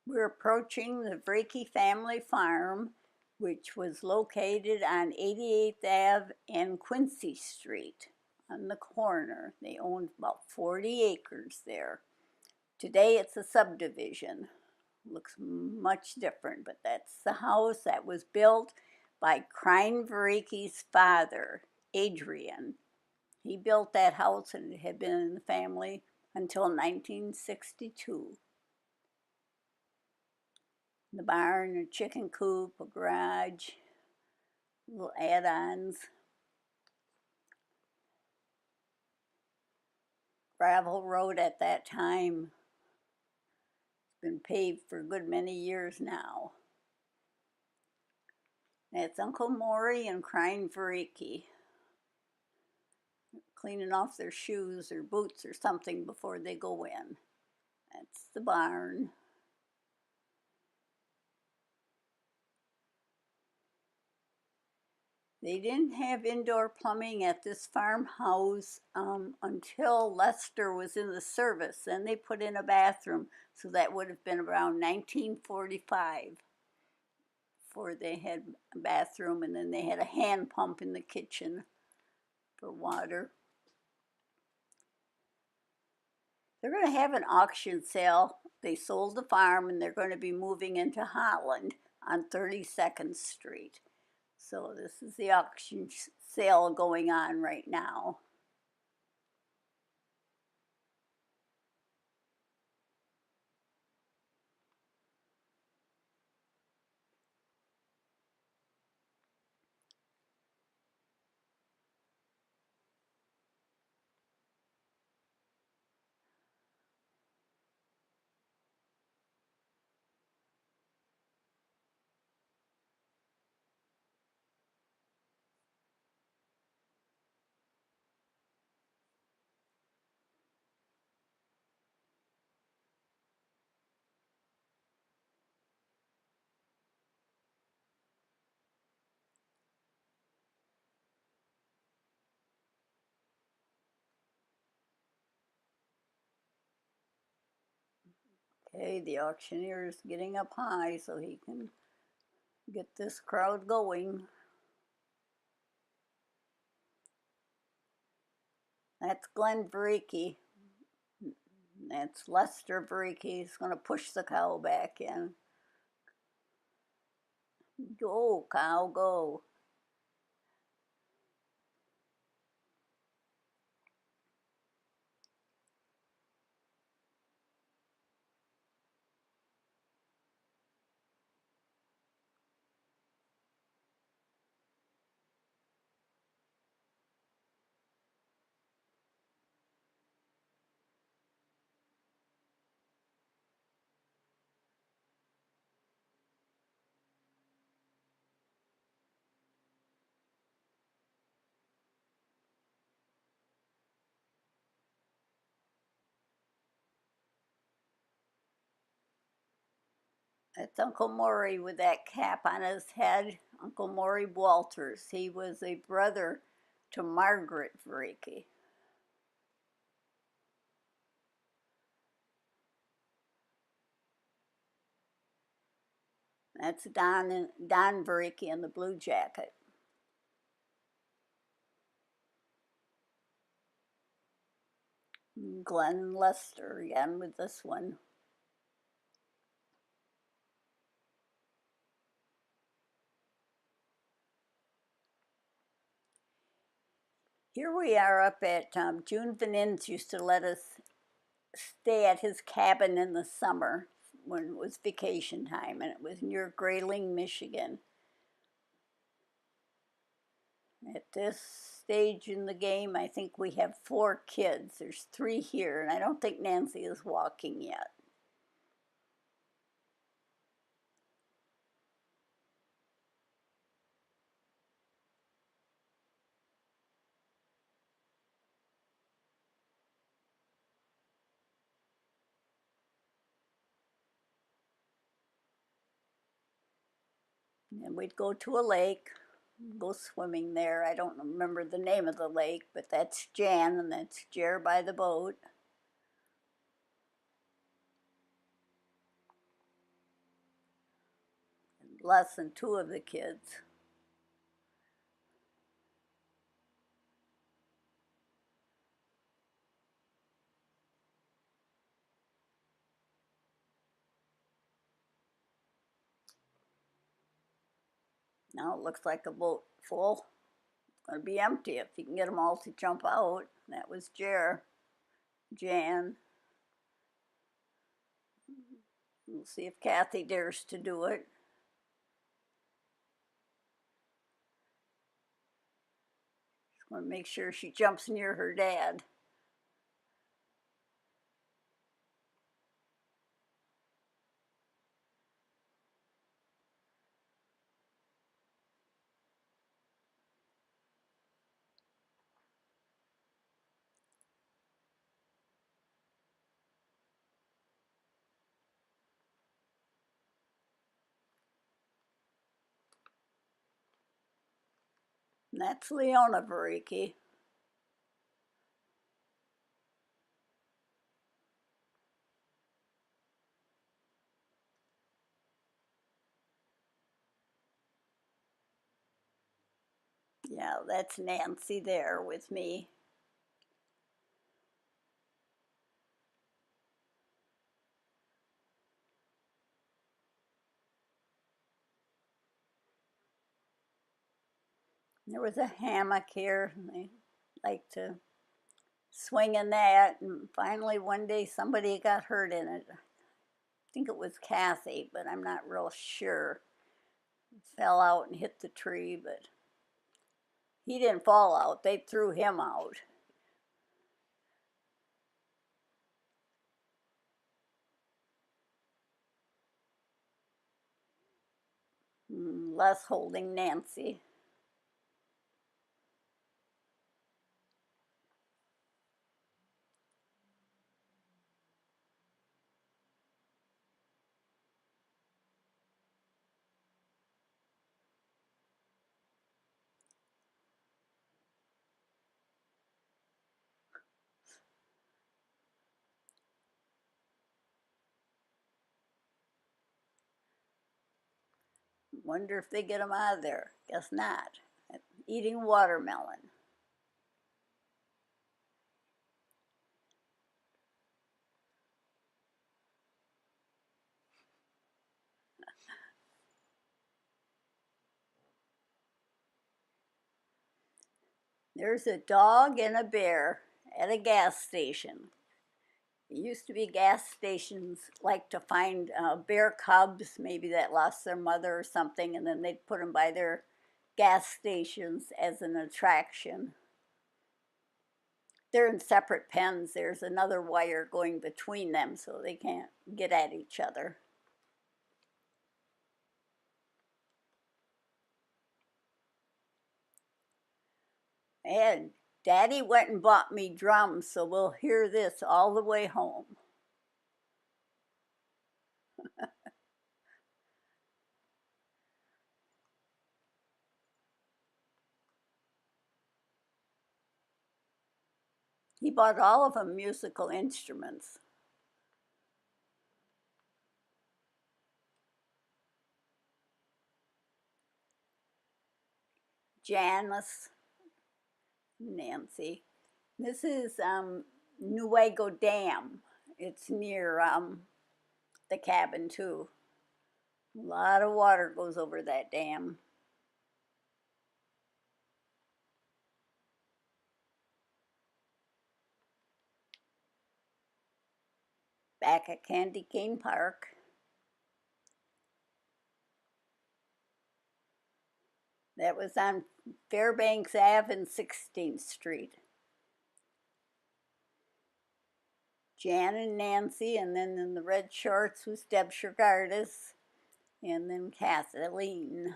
We're approaching the Vereeke Family farm, which was located on 88th Ave and Quincy Street on the corner. They owned about 40 acres there. Today it's a subdivision. Looks much different, but that's the house that was built by Crine Vereeke's father, Adrian. He built that house and it had been in the family until 1962. The barn, a chicken coop, a garage, little add-ons. Gravel road at that time. It's been paved for a good many years now. That's Uncle Maury and Crine Vereeke cleaning off their shoes or boots or something before they go in. That's the barn. They didn't have indoor plumbing at this farmhouse until Lester was in the service. Then they put in a bathroom, so that would have been around 1945 before they had a bathroom, and then they had a hand pump in the kitchen for water. They're going to have an auction sale. They sold the farm and they're going to be moving into Holland on 32nd Street. So this is the auction sale going on right now. Okay, the auctioneer is getting up high so he can get this crowd going. That's Glenn Vereeke. That's Lester Vereeke. He's going to push the cow back in. Go, cow, go. That's Uncle Maury with that cap on his head. Uncle Maury Walters. He was a brother to Margaret Vereeke. That's Don Vereeke in the blue jacket. Glenn Lester again with this one. Here we are up at June Vanins used to let us stay at his cabin in the summer when it was vacation time, and it was near Grayling, Michigan. At this stage in the game, I think we have 4 kids. There's 3 here, and I don't think Nancy is walking yet. And we'd go to a lake, go swimming there. I don't remember the name of the lake, but that's Jan, and that's Jer by the boat. less than 2 of the kids. Now it looks like a boat full. It's going to be empty if you can get them all to jump out. That was Jan. We'll see if Kathy dares to do it. Just want to make sure she jumps near her dad. And that's Leona Vereeke. Yeah, that's Nancy there with me. There was a hammock here, and they like to swing in that. And finally, one day, somebody got hurt in it. I think it was Kathy, but I'm not real sure. Fell out and hit the tree, but he didn't fall out. They threw him out. Les holding Nancy. Wonder if they get him out of there. Guess not. Eating watermelon. There's a dog and a bear at a gas station. It used to be gas stations like to find bear cubs, maybe that lost their mother or something, and then they'd put them by their gas stations as an attraction. They're in separate pens. There's another wire going between them so they can't get at each other. And Daddy went and bought me drums, so we'll hear this all the way home. He bought all of them musical instruments. Janice, Nancy. This is Nuevo Dam. It's near the cabin too. A lot of water goes over that dam. Back at Candy Cane Park. That was on Fairbanks Ave and 16th Street. Jan and Nancy, and then in the red shorts was Deb Shergardis, and then Kathleen.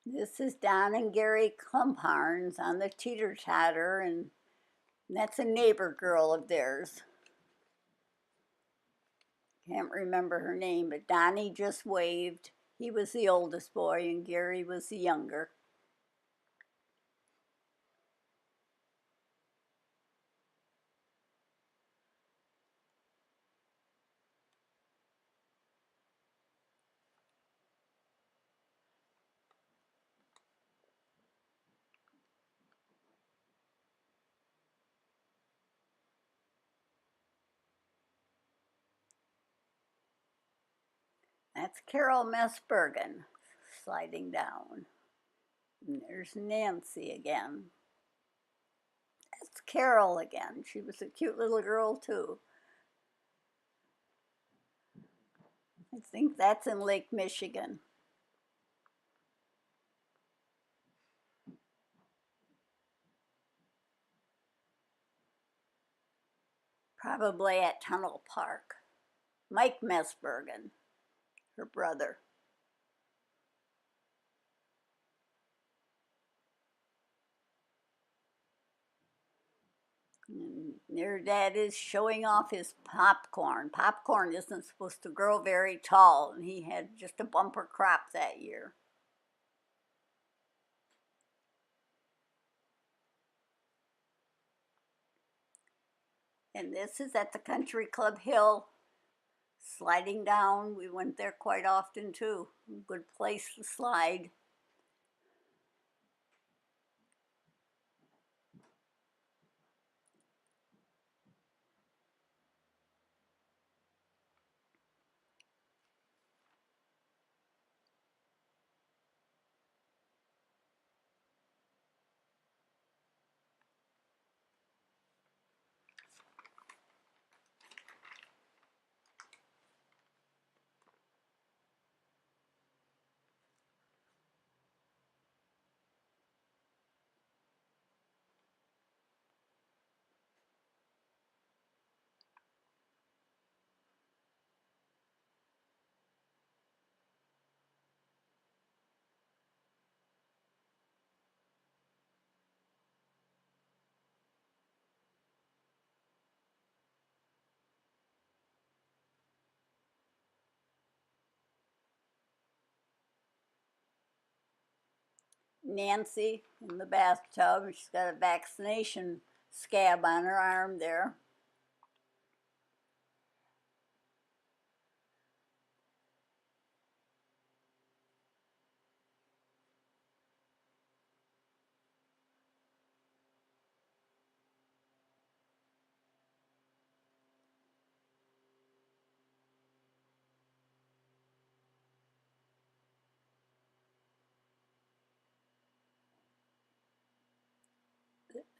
This is Don and Gary Clumparns on the teeter-totter, and that's a neighbor girl of theirs. Can't remember her name, but Donnie just waved. He was the oldest boy, and Gary was the younger. That's Carol Messbergen sliding down. And there's Nancy again. That's Carol again. She was a cute little girl, too. I think that's in Lake Michigan. Probably at Tunnel Park. Mike Messbergen, her brother. And their dad is showing off his popcorn. Popcorn isn't supposed to grow very tall, and he had just a bumper crop that year. And this is at the Country Club Hill, sliding down. We went there quite often too. Good place to slide. Nancy in the bathtub. She's got a vaccination scab on her arm there.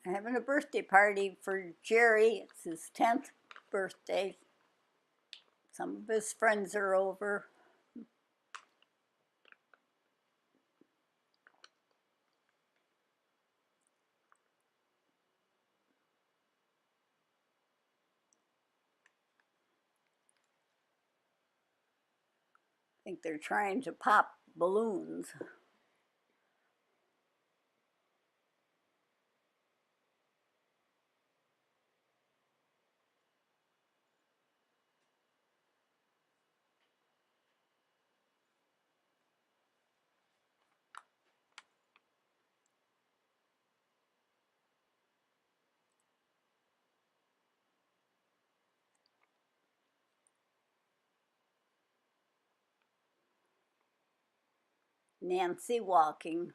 Having a birthday party for Jerry. It's his 10th birthday. Some of his friends are over. I think they're trying to pop balloons. Nancy walking.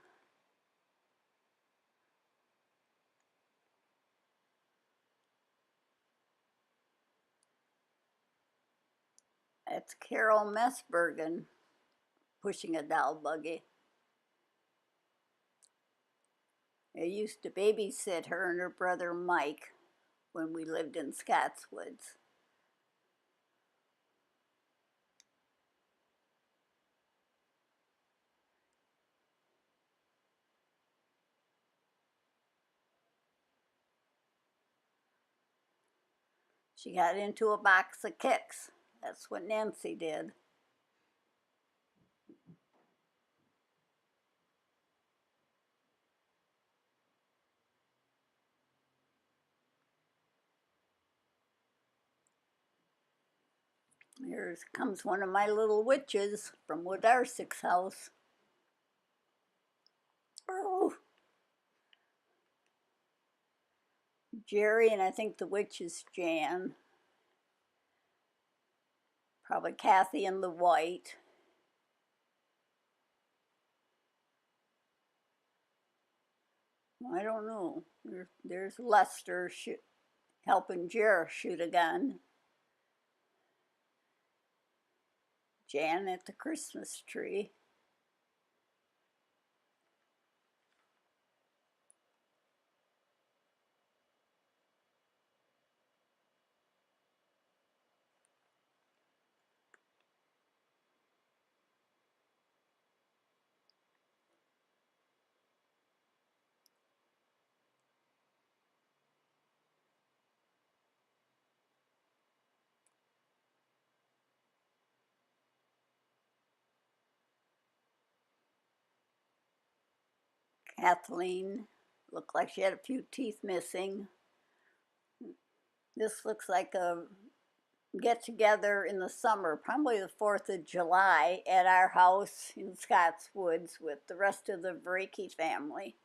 That's Carol Messbergen pushing a doll buggy. I used to babysit her and her brother Mike when we lived in Scottswoods. She got into a box of kicks. That's what Nancy did. Here comes one of my little witches from Wodarsik's house. Oh, Jerry, and I think the witch is Jan. Probably Kathy in the white. I don't know. There's Lester helping Jer shoot a gun. Jan at the Christmas tree. Kathleen looked like she had a few teeth missing. This looks like a get together in the summer, probably the 4th of July, at our house in Scotts Woods with the rest of the Vereeke family.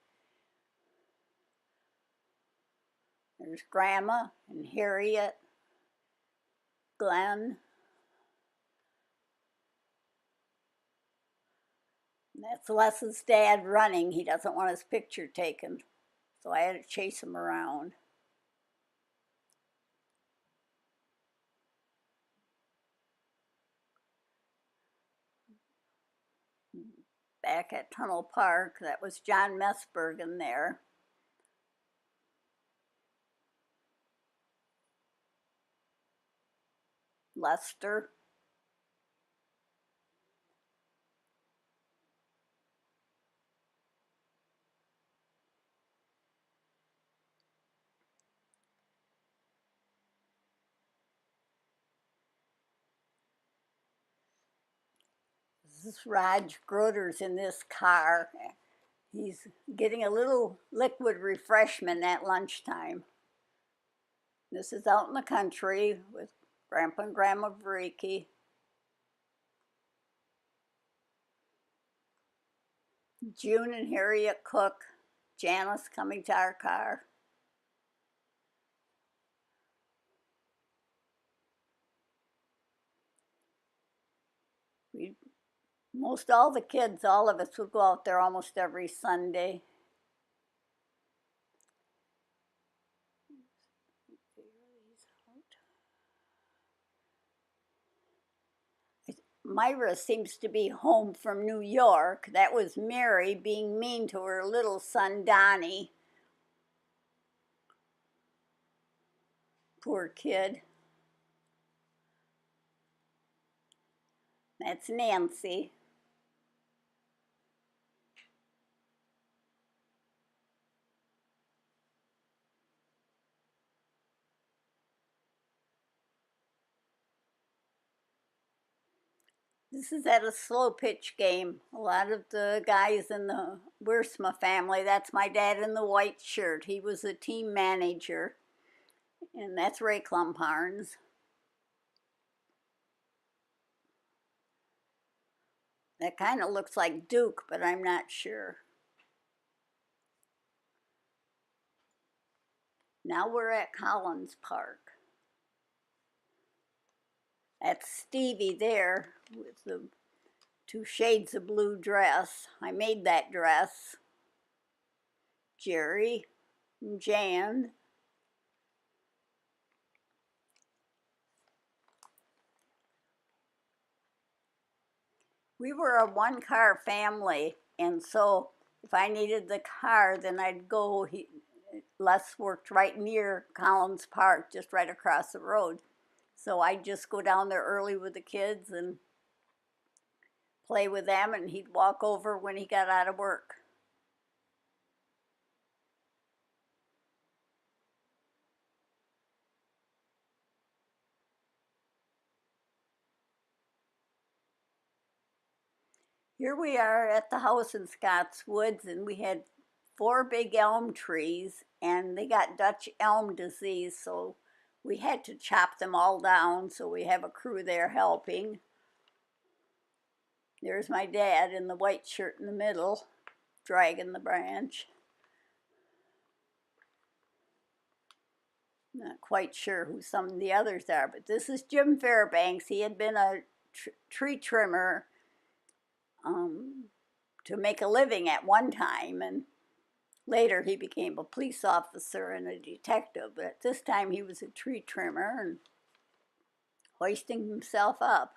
There's Grandma and Harriet, Glenn. That's Les's dad running. He doesn't want his picture taken, so I had to chase him around. Back at Tunnel Park, that was John Messbergen there. Lester. This is Raj Groder's in this car. He's getting a little liquid refreshment at lunchtime. This is out in the country with Grandpa and Grandma Vereeke. June and Harriet cook. Janice coming to our car. Most all the kids, all of us would go out there almost every Sunday. Myra seems to be home from New York. That was Mary being mean to her little son, Donnie. Poor kid. That's Nancy. This is at a slow pitch game. A lot of the guys in the Wiersma family, that's my dad in the white shirt. He was the team manager. And that's Ray Klumparns. That kind of looks like Duke, but I'm not sure. Now we're at Collins Park. That's Stevie there with the 2 shades of blue dress. I made that dress. Jerry and Jan. We were a 1-car family, and so if I needed the car, then I'd go. Les worked right near Collins Park, just right across the road. So I'd just go down there early with the kids and play with them, and he'd walk over when he got out of work. Here we are at the house in Scotts Woods, and we had 4 big elm trees, and they got Dutch elm disease, so we had to chop them all down, so we have a crew there helping. There's my dad in the white shirt in the middle, dragging the branch. Not quite sure who some of the others are, but this is Jim Fairbanks. He had been a tree trimmer to make a living at one time, and later he became a police officer and a detective, but at this time he was a tree trimmer and hoisting himself up.